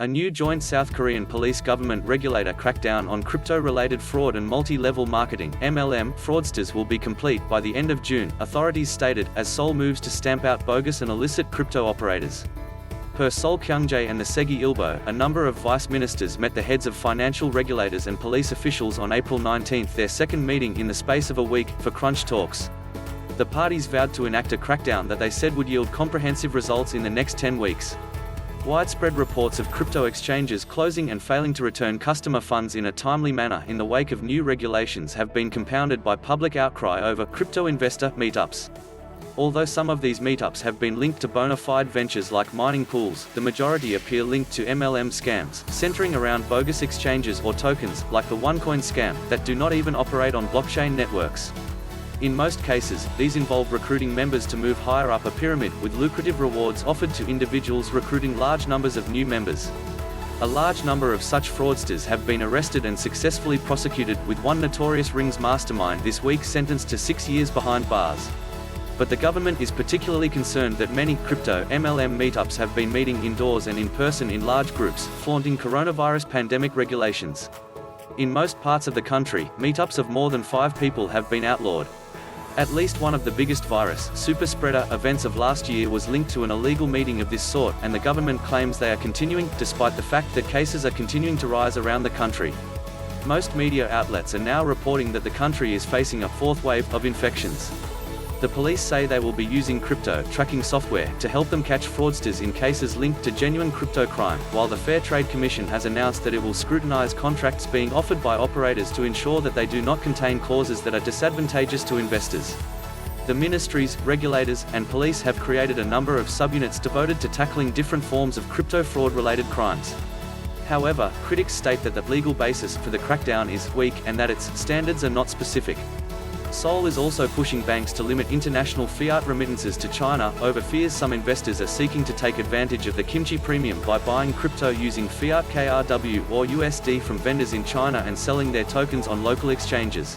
A new joint South Korean police-government regulator crackdown on crypto-related fraud and multi-level marketing (MLM) fraudsters will be complete by the end of June, authorities stated, as Seoul moves to stamp out bogus and illicit crypto operators. Per Seoul Kyungjae and the Segye Ilbo, a number of vice ministers met the heads of financial regulators and police officials on April 19, their second meeting in the space of a week, for crunch talks. The parties vowed to enact a crackdown that they said would yield comprehensive results in the next 10 weeks. Widespread reports of crypto exchanges closing and failing to return customer funds in a timely manner in the wake of new regulations have been compounded by public outcry over crypto investor meetups. Although some of these meetups have been linked to bona fide ventures like mining pools, the majority appear linked to MLM scams, centering around bogus exchanges or tokens, like the OneCoin scam, that do not even operate on blockchain networks. In most cases, these involve recruiting members to move higher up a pyramid, with lucrative rewards offered to individuals recruiting large numbers of new members. A large number of such fraudsters have been arrested and successfully prosecuted, with one notorious rings mastermind this week sentenced to 6 years behind bars. But the government is particularly concerned that many crypto MLM meetups have been meeting indoors and in person in large groups, flaunting coronavirus pandemic regulations. In most parts of the country, meetups of more than 5 people have been outlawed. At least one of the biggest virus, super spreader events of last year was linked to an illegal meeting of this sort, and the government claims they are continuing, despite the fact that cases are continuing to rise around the country. Most media outlets are now reporting that the country is facing a fourth wave of infections. The police say they will be using crypto tracking software to help them catch fraudsters in cases linked to genuine crypto crime, while the Fair Trade Commission has announced that it will scrutinize contracts being offered by operators to ensure that they do not contain clauses that are disadvantageous to investors. The ministries, regulators, and police have created a number of subunits devoted to tackling different forms of crypto fraud-related crimes. However, critics state that the legal basis for the crackdown is weak and that its standards are not specific. Seoul is also pushing banks to limit international fiat remittances to China, over fears some investors are seeking to take advantage of the kimchi premium by buying crypto using fiat KRW or USD from vendors in China and selling their tokens on local exchanges.